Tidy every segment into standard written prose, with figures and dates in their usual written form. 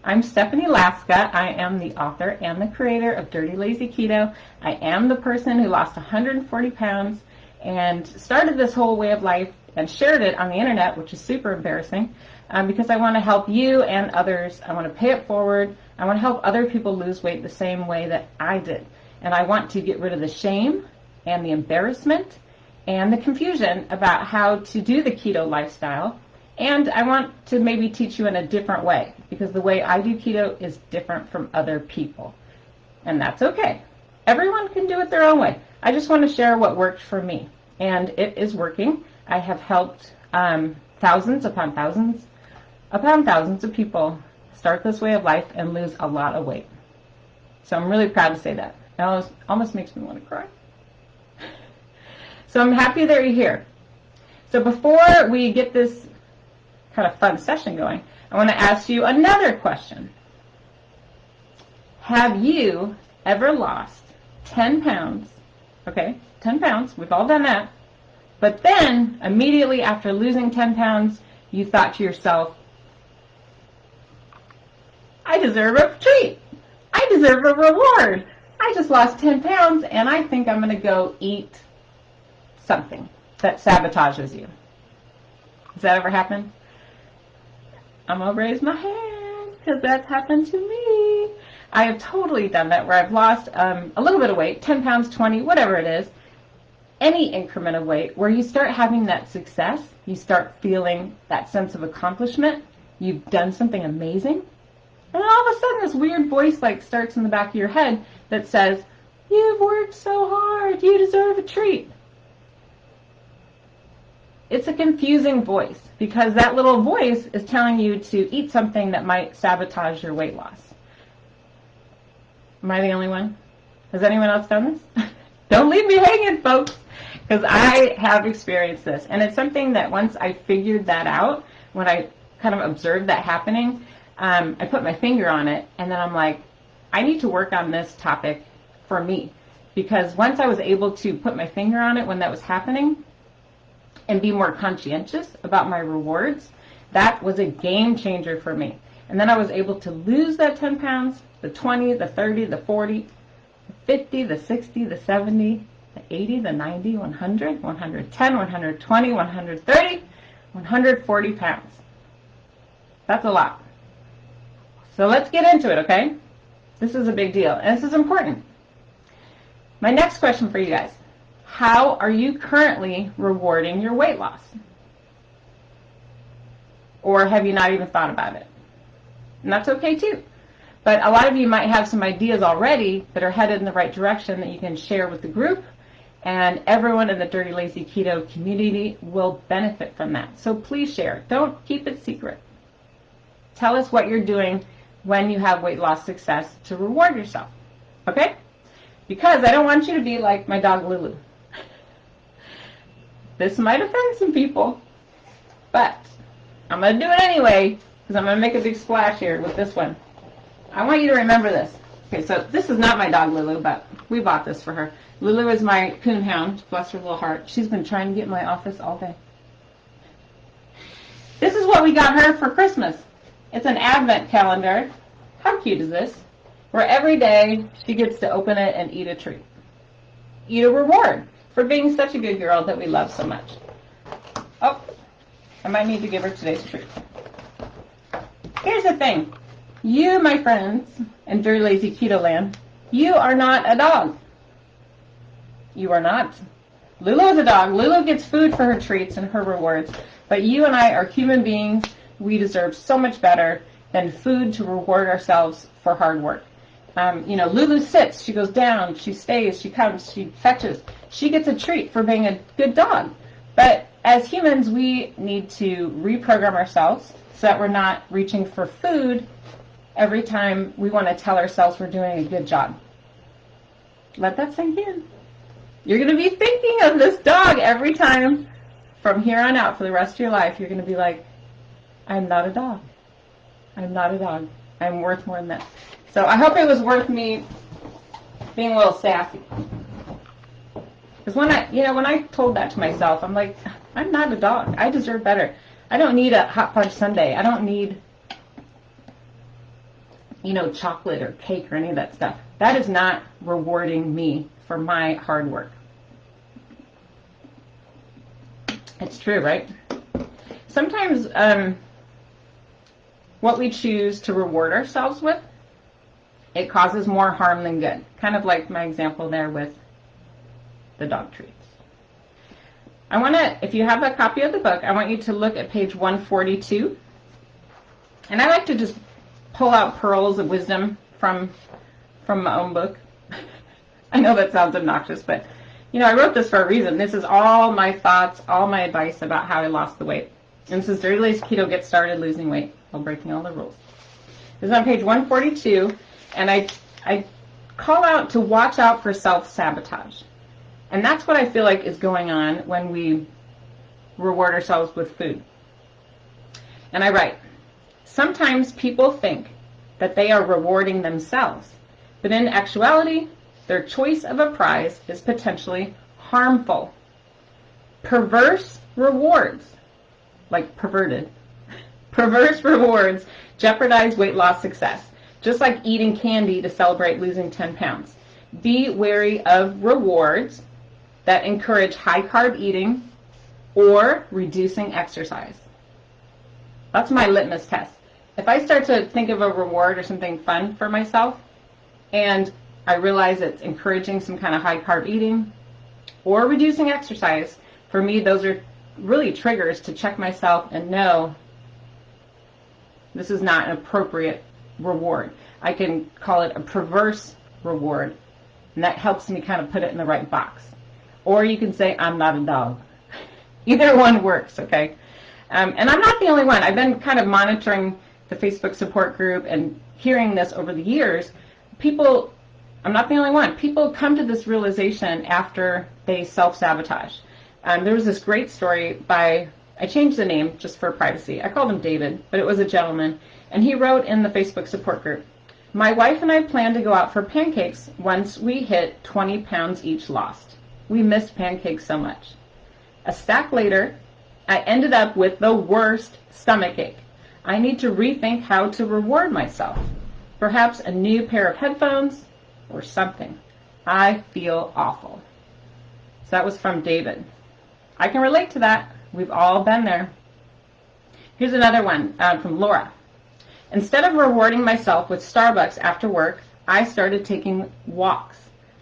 I'm Stephanie Laska. I am the author and the creator of Dirty Lazy Keto. I am the person who lost 140 pounds and started this whole way of life and shared it on the internet, which is super embarrassing, because I want to help you and others. I want to pay it forward. I want to help other people lose weight the same way that I did. And I want to get rid of the shame and the embarrassment and the confusion about how to do the keto lifestyle. And I want to maybe teach you in a different way, because the way I do keto is different from other people. And that's okay. Everyone can do it their own way. I just want to share what worked for me. And it is working. I have helped thousands upon thousands of people start this way of life and lose a lot of weight. So I'm really proud to say that. It almost makes me want to cry. So I'm happy that you're here. So before we get this kind of fun session going, I want to ask you another question. Have you ever lost 10 pounds? Okay, 10 pounds, we've all done that. But then, immediately after losing 10 pounds, you thought to yourself, I deserve a treat. I deserve a reward. I just lost 10 pounds and I think I'm going to go eat something that sabotages you. Has that ever happened? I'm going to raise my hand because that's happened to me. I have totally done that, where I've lost a little bit of weight, 10 pounds, 20, whatever it is, any increment of weight, where you start having that success, you start feeling that sense of accomplishment, you've done something amazing, and then all of a sudden this weird voice starts in the back of your head that says, you've worked so hard, you deserve a treat. It's a confusing voice, because that little voice is telling you to eat something that might sabotage your weight loss. Am I the only one? Has anyone else done this? Don't leave me hanging, folks, because I have experienced this. And it's something that once I figured that out, when I kind of observed that happening, I put my finger on it, and then I'm like, I need to work on this topic for me. Because once I was able to put my finger on it when that was happening, and be more conscientious about my rewards, that was a game changer for me. And then I was able to lose that 10 pounds, the 20, the 30, the 40, the 50, the 60, the 70, the 80, the 90, 100, 110, 120, 130, 140 pounds. That's a lot. So let's get into it, okay? This is a big deal, and this is important. My next question for you guys. How are you currently rewarding your weight loss? Or have you not even thought about it? And that's okay too. But a lot of you might have some ideas already that are headed in the right direction that you can share with the group, and everyone in the Dirty Lazy Keto community will benefit from that. So please share. Don't keep it secret. Tell us what you're doing when you have weight loss success to reward yourself. Okay? Because I don't want you to be like my dog Lulu. This might offend some people, but I'm going to do it anyway, because I'm going to make a big splash here with this one. I want you to remember this. Okay, so this is not my dog Lulu, but we bought this for her. Lulu is my coon hound, bless her little heart. She's been trying to get in my office all day. This is what we got her for Christmas. It's an advent calendar. How cute is this? Where every day she gets to open it and eat a treat. Eat a reward for being such a good girl that we love so much. Oh, I might need to give her today's treat. Here's the thing. You, my friends, in Dirty Lazy Keto Land, you are not a dog. You are not. Lulu is a dog. Lulu gets food for her treats and her rewards. But you and I are human beings. We deserve so much better than food to reward ourselves for hard work. Lulu sits, she goes down, she stays, she comes, she fetches. She gets a treat for being a good dog. But as humans, we need to reprogram ourselves so that we're not reaching for food every time we want to tell ourselves we're doing a good job. Let that sink in. You're going to be thinking of this dog every time from here on out for the rest of your life. You're going to be like, I'm not a dog. I'm not a dog. I'm worth more than that. So I hope it was worth me being a little sassy. Because when I told that to myself, I'm like, I'm not a dog. I deserve better. I don't need a hot punch sundae. I don't need chocolate or cake or any of that stuff. That is not rewarding me for my hard work. It's true, right? Sometimes what we choose to reward ourselves with, it causes more harm than good. Kind of like my example there with the dog treats. I want to, if you have a copy of the book, I want you to look at page 142. And I like to just pull out pearls of wisdom from my own book. I know that sounds obnoxious, but I wrote this for a reason. This is all my thoughts, all my advice about how I lost the weight. And this is Dirty Lazy Keto, Get Started Losing Weight while Breaking All the Rules. This is on page 142, and I call out to watch out for self-sabotage. And that's what I feel like is going on when we reward ourselves with food. And I write, sometimes people think that they are rewarding themselves, but in actuality, their choice of a prize is potentially harmful. Perverse rewards, like perverted, perverse rewards jeopardize weight loss success, just like eating candy to celebrate losing 10 pounds. Be wary of rewards that encourage high-carb eating or reducing exercise. That's my litmus test. If I start to think of a reward or something fun for myself, and I realize it's encouraging some kind of high-carb eating or reducing exercise, for me, those are really triggers to check myself and know this is not an appropriate reward. I can call it a perverse reward, and that helps me kind of put it in the right box. Or you can say, I'm not a dog. Either one works, okay? And I'm not the only one. I've been kind of monitoring the Facebook support group and hearing this over the years. I'm not the only one. People come to this realization after they self-sabotage. There was this great story I changed the name just for privacy. I called him David, but it was a gentleman. And he wrote in the Facebook support group, my wife and I planned to go out for pancakes once we hit 20 pounds each lost. We missed pancakes so much. A stack later, I ended up with the worst stomachache. I need to rethink how to reward myself. Perhaps a new pair of headphones or something. I feel awful. So that was from David. I can relate to that. We've all been there. Here's another one from Laura. Instead of rewarding myself with Starbucks after work, I started taking walks.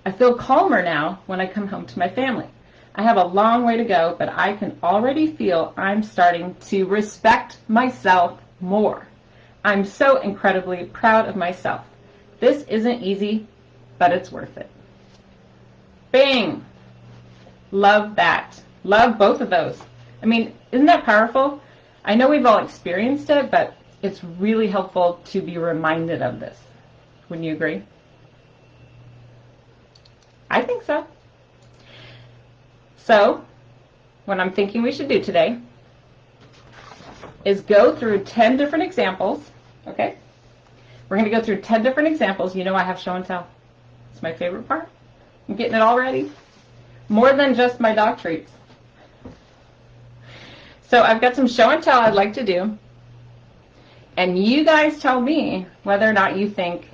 I feel calmer now when I come home to my family. I have a long way to go, but I can already feel I'm starting to respect myself more. I'm so incredibly proud of myself. This isn't easy, but it's worth it. Bang! Love that. Love both of those. I mean, isn't that powerful? I know we've all experienced it, but it's really helpful to be reminded of this. Wouldn't you agree? I think so. So, what I'm thinking we should do today is go through 10 different examples, okay? We're going to go through 10 different examples. You know I have show and tell. It's my favorite part. I'm getting it all ready. More than just my dog treats. So I've got some show and tell I'd like to do. And you guys tell me whether or not you think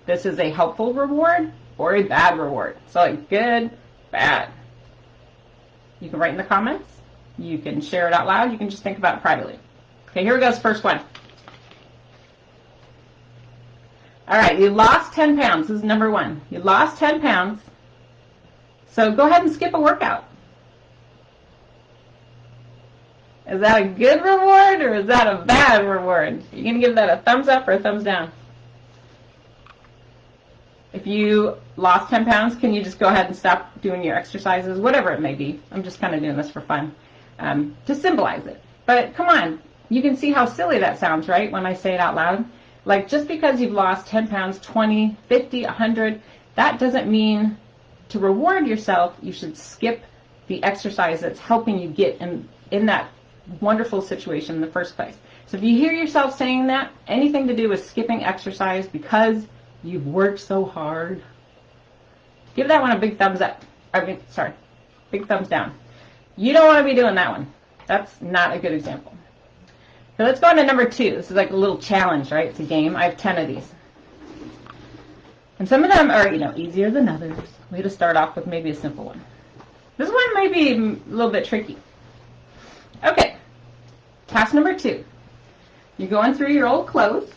this is a helpful reward or a bad reward. So like good, bad. You can write in the comments. You can share it out loud. You can just think about it privately. Okay, here goes. First one. All right, you lost 10 pounds. This is number one. You lost 10 pounds. So go ahead and skip a workout. Is that a good reward or is that a bad reward? You're going to give that a thumbs up or a thumbs down? If you lost 10 pounds, can you just go ahead and stop doing your exercises, whatever it may be? I'm just kind of doing this for fun, to symbolize it. But come on, you can see how silly that sounds, right, when I say it out loud? Like, just because you've lost 10 pounds, 20, 50, 100, that doesn't mean to reward yourself, you should skip the exercise that's helping you get in that wonderful situation in the first place. So if you hear yourself saying that, anything to do with skipping exercise because you've worked so hard, give that one a big thumbs up. Big thumbs down. You don't want to be doing that one. That's not a good example. So let's go on to number two. This is like a little challenge, right? It's a game. I have 10 of these. And some of them are, easier than others. We had to start off with maybe a simple one. This one might be a little bit tricky. Okay, task number 2. You're going through your old clothes,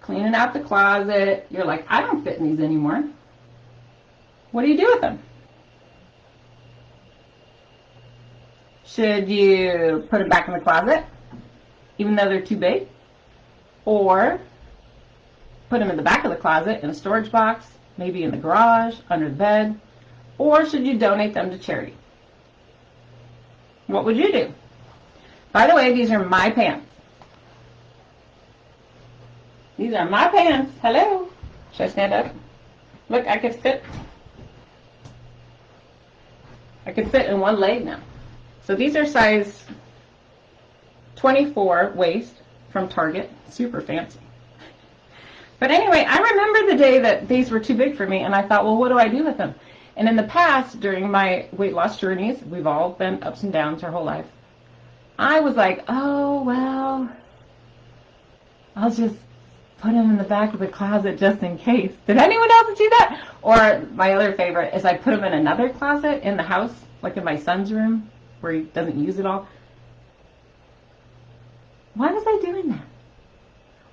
cleaning out the closet. You're like, I don't fit in these anymore. What do you do with them? Should you put them back in the closet, even though they're too big? Or put them in the back of the closet in a storage box, maybe in the garage, under the bed? Or should you donate them to charity? What would you do? By the way, these are my pants. These are my pants. Hello. Should I stand up? Look, I could fit in one leg now. So these are size 24 waist from Target. Super fancy. But anyway, I remember the day that these were too big for me, and I thought, well, what do I do with them? And in the past, during my weight loss journeys, we've all been ups and downs our whole life, I was like, oh, well, I'll just put them in the back of the closet just in case. Did anyone else do that? Or my other favorite is I put them in another closet in the house, like in my son's room, where he doesn't use it all. Why was I doing that?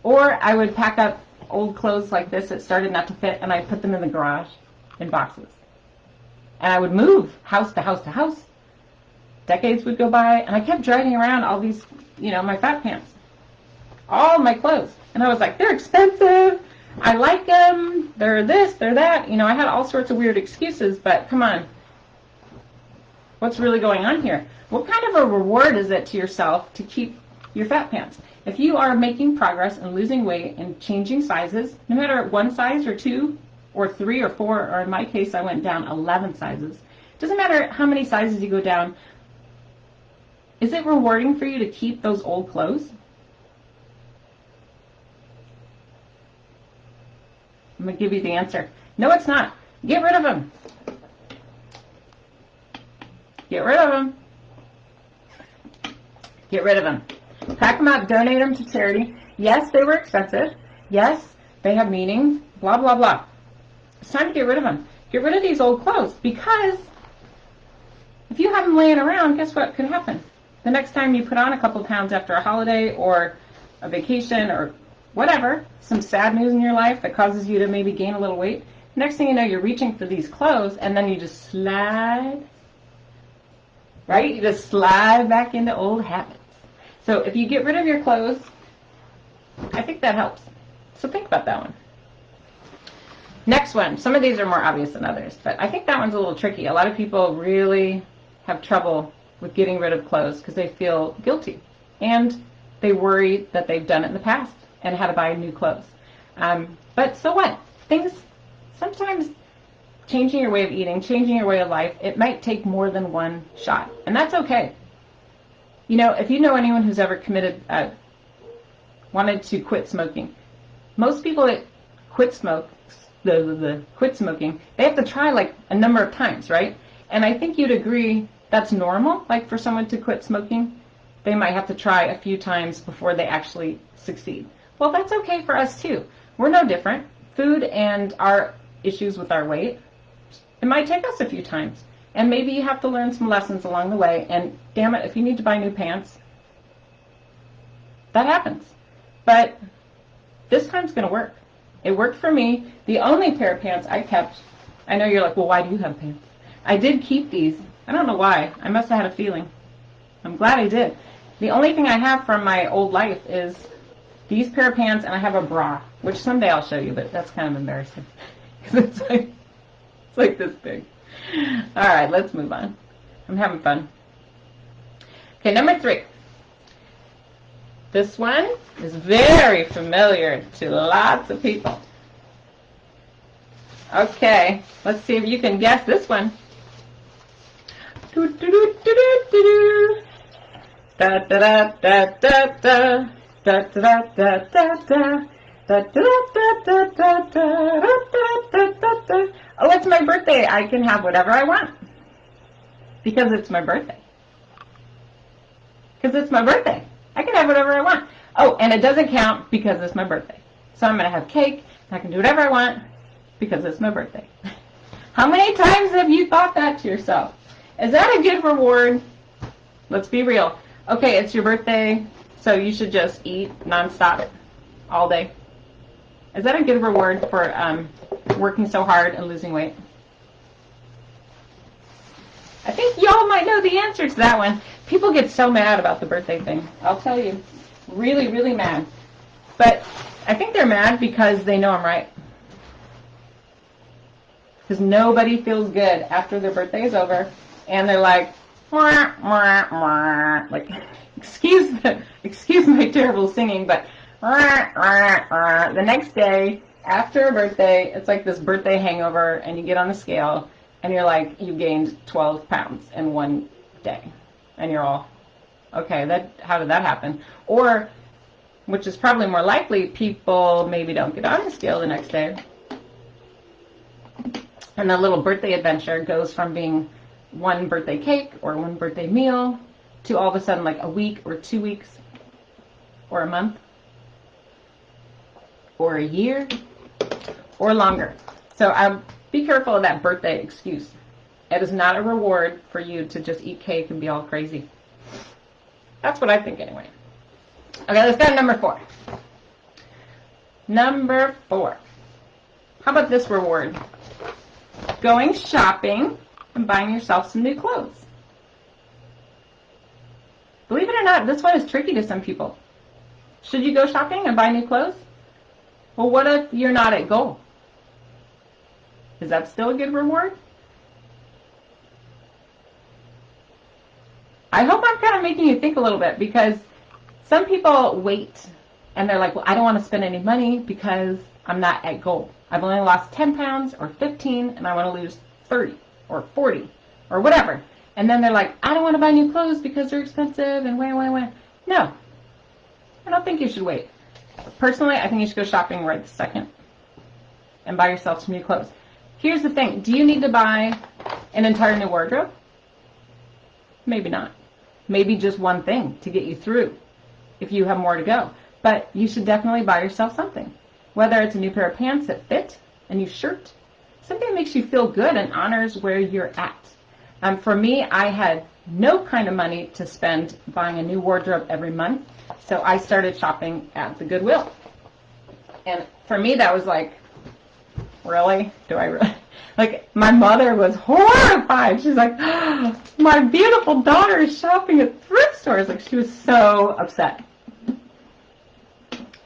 Or I would pack up old clothes like this that started not to fit, and I put them in the garage in boxes. And I would move house to house to house. Decades would go by, and I kept dragging around all these, my fat pants. All my clothes. And I was like, they're expensive. I like them. They're this, they're that. I had all sorts of weird excuses, but come on. What's really going on here? What kind of a reward is it to yourself to keep your fat pants? If you are making progress and losing weight and changing sizes, no matter 1 size or 2 or 3 or 4, or in my case, I went down 11 sizes. Doesn't matter how many sizes you go down. Is it rewarding for you to keep those old clothes? I'm going to give you the answer. No, it's not. Get rid of them. Get rid of them. Get rid of them. Pack them up, donate them to charity. Yes, they were expensive. Yes, they have meaning. Blah, blah, blah. It's time to get rid of them. Get rid of these old clothes, because if you have them laying around, guess what can happen? The next time you put on a couple pounds after a holiday or a vacation or whatever, some sad news in your life that causes you to maybe gain a little weight, next thing you know, you're reaching for these clothes, and then you just slide, right? You just slide back into old habits. So if you get rid of your clothes, I think that helps. So think about that one. Next one. Some of these are more obvious than others, but I think that one's a little tricky. A lot of people really have trouble with getting rid of clothes because they feel guilty, and they worry that they've done it in the past and had to buy new clothes. But so what? Sometimes changing your way of eating, changing your way of life, it might take more than one shot, and that's okay. If you know anyone who's ever wanted to quit smoking, most people that quit smoking, they have to try like a number of times, right? And I think you'd agree that's normal. Like for someone to quit smoking, they might have to try a few times before they actually succeed. Well, that's okay for us too. We're no different. Food and our issues with our weight, it might take us a few times. And maybe you have to learn some lessons along the way. And damn it, if you need to buy new pants, that happens. But this time's going to work. It worked for me. The only pair of pants I kept, I know you're like, well, why do you have pants? I did keep these. I don't know why. I must have had a feeling. I'm glad I did. The only thing I have from my old life is these pair of pants, and I have a bra, which someday I'll show you, but that's kind of embarrassing. It's like this big. All right, let's move on. I'm having fun. Okay, number 3. This one is very familiar to lots of people. Okay, let's see if you can guess this one. Da da da da da da da da da da da. Oh, it's my birthday. I can have whatever I want. Because it's my birthday. Because it's my birthday. I can have whatever I want. Oh, and it doesn't count because it's my birthday. So I'm going to have cake. I can do whatever I want because it's my birthday. How many times have you thought that to yourself? Is that a good reward? Let's be real. Okay, it's your birthday, so you should just eat nonstop all day. Is that a good reward for working so hard and losing weight? I think y'all might know the answer to that one. People get so mad about the birthday thing. I'll tell you. Really, really mad. But I think they're mad because they know I'm right. Because nobody feels good after their birthday is over and they're like, wah, wah, wah. Like, excuse my terrible singing, but wah, wah, wah. The next day after a birthday, it's like this birthday hangover, and you get on the scale and you're like, you gained 12 pounds in one day, and you're all, okay, how did that happen? Or, which is probably more likely, people maybe don't get on the scale the next day. And the little birthday adventure goes from being one birthday cake or one birthday meal to all of a sudden like a week or 2 weeks or a month or a year or longer. So be careful of that birthday excuse. It is not a reward for you to just eat cake and be all crazy. That's what I think anyway. Okay, let's go to number 4. Number 4. How about this reward? Going shopping and buying yourself some new clothes. Believe it or not, this one is tricky to some people. Should you go shopping and buy new clothes? Well, what if you're not at goal? Is that still a good reward? I hope I'm kind of making you think a little bit, because some people wait and they're like, well, I don't want to spend any money because I'm not at goal. I've only lost 10 pounds or 15 and I want to lose 30 or 40 or whatever. And then they're like, I don't want to buy new clothes because they're expensive and wah. No, I don't think you should wait. Personally, I think you should go shopping right this second and buy yourself some new clothes. Here's the thing. Do you need to buy an entire new wardrobe? Maybe not. Maybe just one thing to get you through if you have more to go. But you should definitely buy yourself something. Whether it's a new pair of pants that fit, a new shirt, something that makes you feel good and honors where you're at. For me, I had no kind of money to spend buying a new wardrobe every month, so I started shopping at the Goodwill. And for me, that was like, really? Do I really? Like, my mother was horrified. She's like, oh, my beautiful daughter is shopping at thrift stores. Like, she was so upset.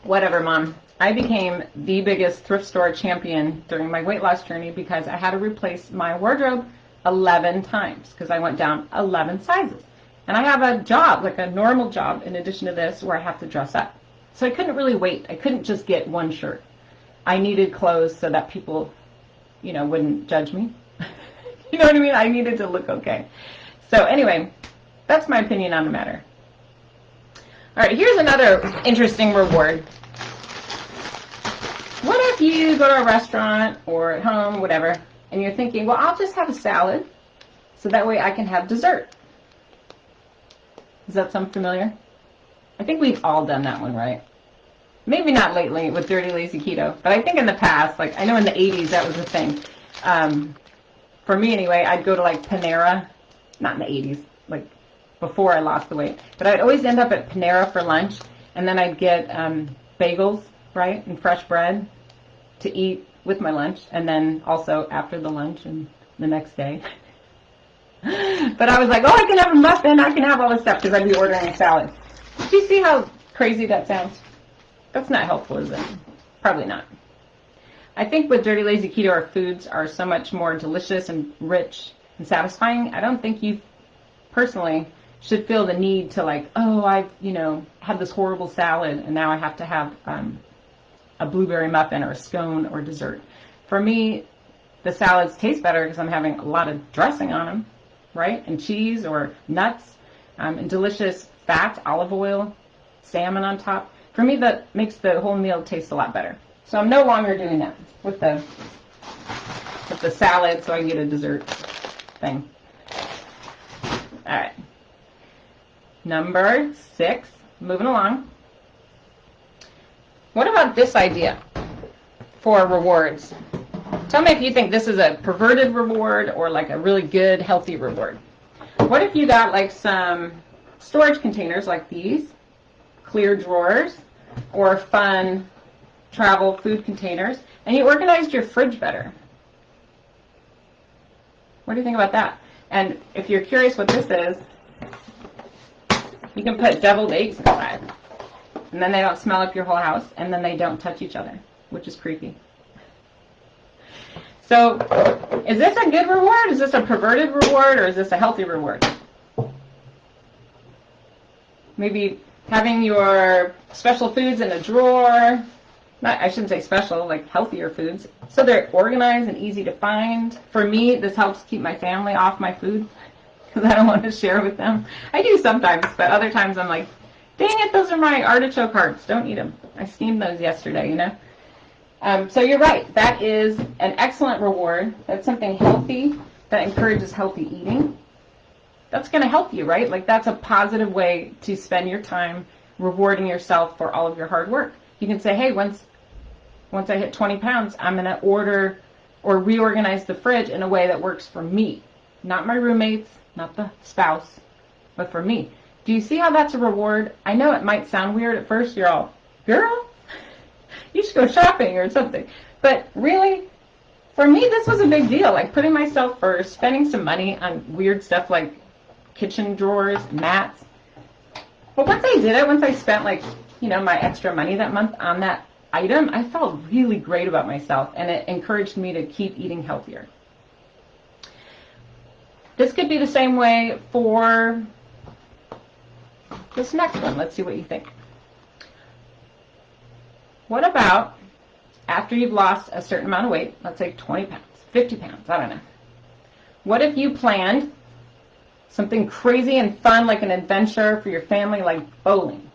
Whatever, Mom. I became the biggest thrift store champion during my weight loss journey because I had to replace my wardrobe 11 times because I went down 11 sizes. And I have a job, like a normal job, in addition to this, where I have to dress up. So I couldn't really wait. I couldn't just get one shirt. I needed clothes so that people, wouldn't judge me. You know what I mean? I needed to look okay. So anyway, that's my opinion on the matter. All right, here's another interesting reward. What if you go to a restaurant or at home, whatever, and you're thinking, well, I'll just have a salad so that way I can have dessert. Does that sound familiar? I think we've all done that one, right? Maybe not lately with Dirty Lazy Keto, but I think in the past, like I know in the 80s that was a thing. For me anyway, I'd go to like Panera, not in the 80s, like before I lost the weight, but I'd always end up at Panera for lunch, and then I'd get bagels, right, and fresh bread to eat with my lunch, and then also after the lunch and the next day. But I was like, oh, I can have a muffin, I can have all this stuff, because I'd be ordering a salad. Do you see how crazy that sounds? That's not helpful, is it? Probably not. I think with Dirty Lazy Keto, our foods are so much more delicious and rich and satisfying. I don't think you personally should feel the need to like, oh, I've, had this horrible salad and now I have to have a blueberry muffin or a scone or dessert. For me, the salads taste better because I'm having a lot of dressing on them, right? And cheese or nuts and delicious fat, olive oil, salmon on top. For me, that makes the whole meal taste a lot better. So I'm no longer doing that with the salad so I can get a dessert thing. All right. Number 6, moving along. What about this idea for rewards? Tell me if you think this is a perverted reward or like a really good, healthy reward. What if you got like some storage containers like these, clear drawers, or fun travel food containers, and you organized your fridge better? What do you think about that? And if you're curious what this is, you can put deviled eggs inside. And then they don't smell up your whole house, and then they don't touch each other, which is creepy. So, is this a good reward? Is this a perverted reward, or is this a healthy reward? Maybe having your special foods in a drawer. I shouldn't say special, like healthier foods. So they're organized and easy to find. For me, this helps keep my family off my food because I don't want to share with them. I do sometimes, but other times I'm like, dang it, those are my artichoke hearts. Don't eat them. I steamed those yesterday, you know. So you're right. That is an excellent reward. That's something healthy that encourages healthy eating. That's going to help you, right? Like that's a positive way to spend your time rewarding yourself for all of your hard work. You can say, hey, once I hit 20 pounds, I'm going to order or reorganize the fridge in a way that works for me. Not my roommates, not the spouse, but for me. Do you see how that's a reward? I know it might sound weird at first. You're all, girl, you should go shopping or something. But really, for me, this was a big deal. Like putting myself first, spending some money on weird stuff like kitchen drawers, mats. But once I did it, once I spent like, you know, my extra money that month on that item, I felt really great about myself, and it encouraged me to keep eating healthier. This could be the same way for this next one. Let's see what you think. What about after you've lost a certain amount of weight, let's say 20 pounds, 50 pounds, I don't know. What if you planned something crazy and fun like an adventure for your family, like bowling?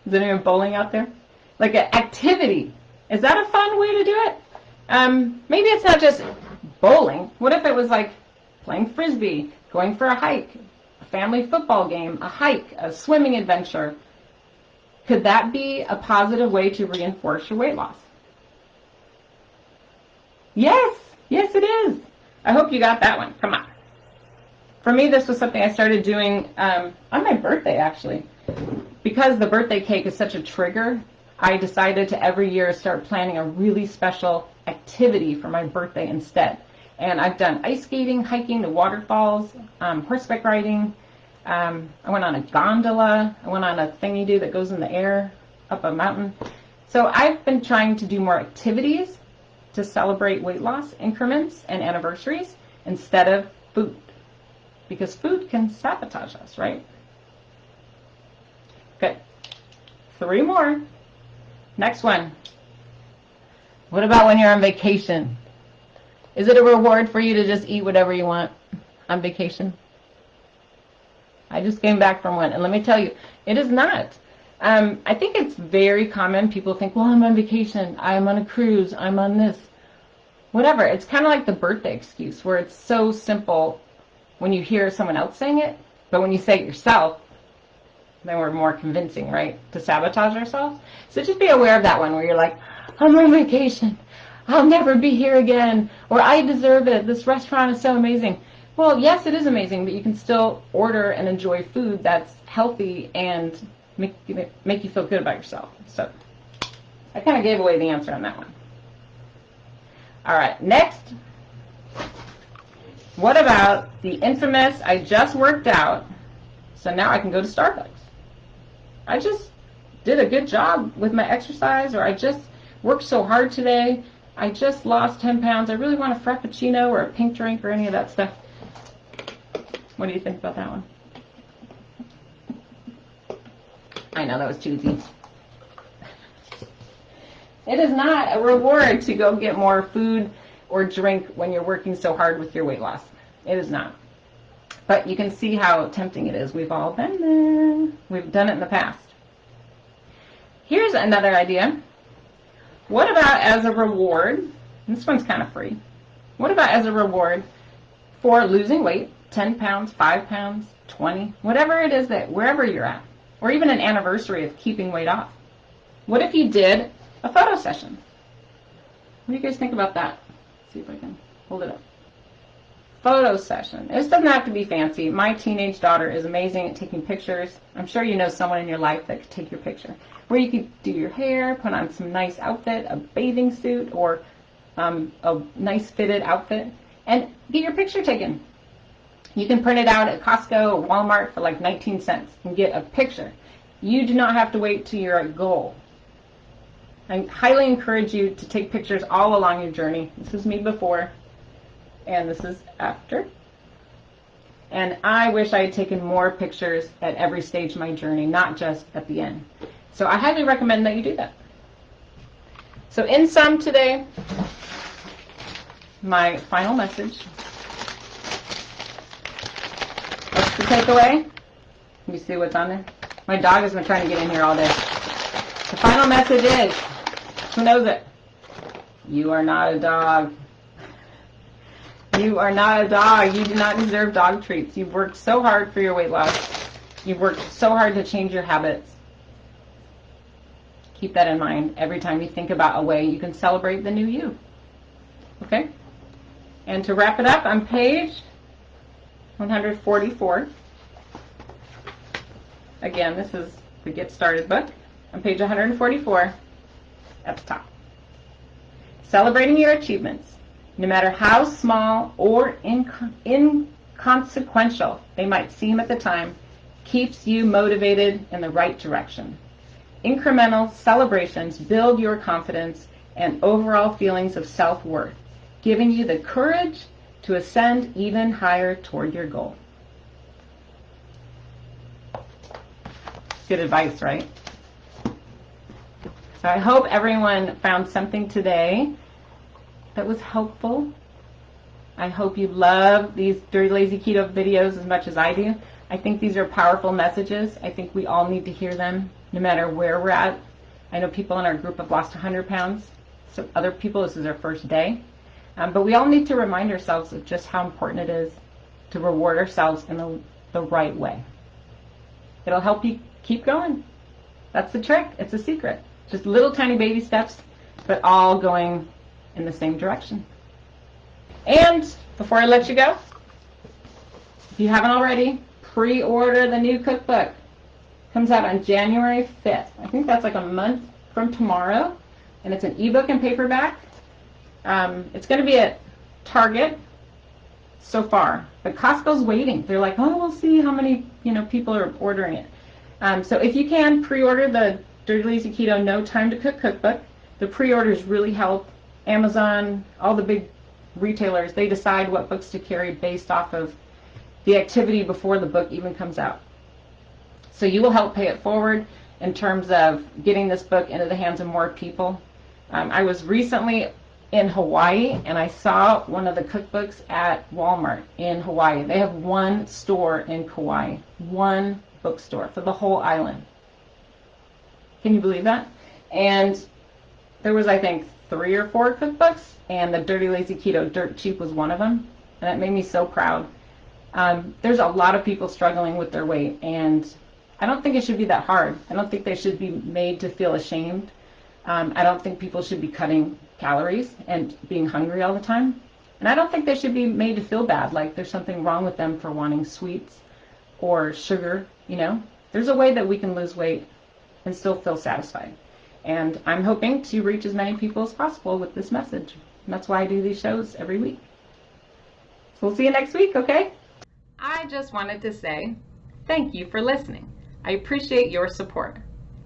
Is there anyone bowling out there? Like an activity. Is that a fun way to do it? Maybe it's not just bowling. What if it was like playing frisbee, going for a hike, a family football game, a hike, a swimming adventure? Could that be a positive way to reinforce your weight loss? Yes, yes it is. I hope you got that one. Come on. For me, this was something I started doing on my birthday, actually. Because the birthday cake is such a trigger, I decided to every year start planning a really special activity for my birthday instead. And I've done ice skating, hiking to waterfalls, horseback riding. I went on a gondola. I went on a thingy-do that goes in the air up a mountain. So I've been trying to do more activities to celebrate weight loss increments and anniversaries instead of food. Because food can sabotage us, right? Good. 3 more. Next one. What about when you're on vacation? Is it a reward for you to just eat whatever you want on vacation? I just came back from one, and let me tell you, it is not. I think it's very common. People think, well, I'm on vacation. I'm on a cruise. I'm on this. Whatever. It's kind of like the birthday excuse, where it's so simple when you hear someone else saying it, but when you say it yourself, then we're more convincing, right, to sabotage ourselves. So just be aware of that one where you're like, I'm on vacation. I'll never be here again. Or I deserve it. This restaurant is so amazing. Well, yes, it is amazing, but you can still order and enjoy food that's healthy and make you feel good about yourself. So I kind of gave away the answer on that one. All right, next. What about the infamous, I just worked out, so now I can go to Starbucks? I just did a good job with my exercise, or I just worked so hard today. I just lost 10 pounds. I really want a Frappuccino or a pink drink or any of that stuff. What do you think about that one? I know that was too easy. It is not a reward to go get more food or drink when you're working so hard with your weight loss. It is not. But you can see how tempting it is. We've all been there. We've done it in the past. Here's another idea. What about as a reward, this one's kind of free, what about as a reward for losing weight, 10 pounds, 5 pounds, 20, whatever it is that, wherever you're at, or even an anniversary of keeping weight off? What if you did a photo session? What do you guys think about that? Let's see if I can hold it up. Photo session. This doesn't have to be fancy. My teenage daughter is amazing at taking pictures. I'm sure you know someone in your life that could take your picture. Where you could do your hair, put on some nice outfit, a bathing suit, or a nice fitted outfit, and get your picture taken. You can print it out at Costco or Walmart for like 19 cents and get a picture. You do not have to wait till you're at goal. I highly encourage you to take pictures all along your journey. This is me before, and this is after. And I wish I had taken more pictures at every stage of my journey, not just at the end. So I highly recommend that you do that. So in sum today, my final message. What's the takeaway? Let me see what's on there. My dog has been trying to get in here all day. The final message is, who knows it? You are not a dog. You are not a dog. You do not deserve dog treats. You've worked so hard for your weight loss. You've worked so hard to change your habits. Keep that in mind every time you think about a way you can celebrate the new you. Okay? And to wrap it up, on page 144. Again, this is the Get Started book. On page 144, at the top. Celebrating your achievements, no matter how small or inconsequential they might seem at the time, keeps you motivated in the right direction. Incremental celebrations build your confidence and overall feelings of self-worth, giving you the courage to ascend even higher toward your goal. Good advice, right? So I hope everyone found something today that was helpful. I hope you love these Dirty Lazy Keto videos as much as I do. I think these are powerful messages. I think we all need to hear them no matter where we're at. I know people in our group have lost 100 pounds. So other people, this is their first day. But we all need to remind ourselves of just how important it is to reward ourselves in the right way. It'll help you keep going. That's the trick. It's a secret. Just little tiny baby steps, but all going in the same direction. And before I let you go, if you haven't already, pre-order the new cookbook. Comes out on January 5th. I think that's like a month from tomorrow. And it's an ebook and paperback. It's going to be at Target so far, but Costco's waiting. They're like, oh, we'll see how many people are ordering it. So if you can pre-order the Dirty Lazy Keto No Time to Cook cookbook, the pre-orders really help. Amazon, all the big retailers, they decide what books to carry based off of the activity before the book even comes out. So you will help pay it forward in terms of getting this book into the hands of more people. I was recently in Hawaii, and I saw one of the cookbooks at Walmart in Hawaii. They have one store in Kauai, one bookstore for the whole island. Can you believe that? And there was, I think, 3 or 4 cookbooks, and the Dirty Lazy Keto Dirt Cheap was one of them, and it made me so proud. There's a lot of people struggling with their weight, and I don't think it should be that hard. I don't think they should be made to feel ashamed. I don't think people should be cutting calories and being hungry all the time. And I don't think they should be made to feel bad, like there's something wrong with them for wanting sweets or sugar, There's a way that we can lose weight and still feel satisfied. And I'm hoping to reach as many people as possible with this message. And that's why I do these shows every week. So we'll see you next week, okay? I just wanted to say thank you for listening. I appreciate your support.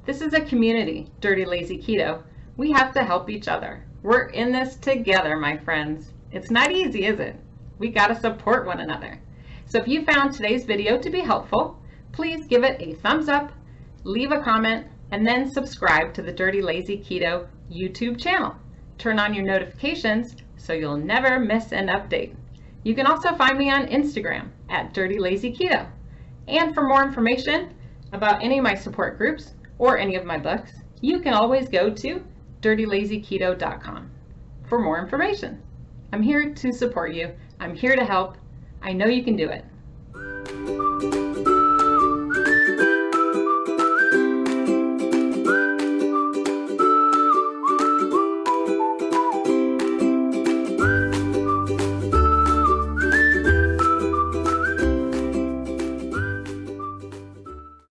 This is a community, Dirty Lazy Keto. We have to help each other. We're in this together, my friends. It's not easy, is it? We gotta support one another. So if you found today's video to be helpful, please give it a thumbs up, leave a comment, and then subscribe to the Dirty Lazy Keto YouTube channel. Turn on your notifications so you'll never miss an update. You can also find me on Instagram at Dirty Lazy Keto. And for more information about any of my support groups or any of my books, you can always go to dirtylazyketo.com for more information. I'm here to support you. I'm here to help. I know you can do it.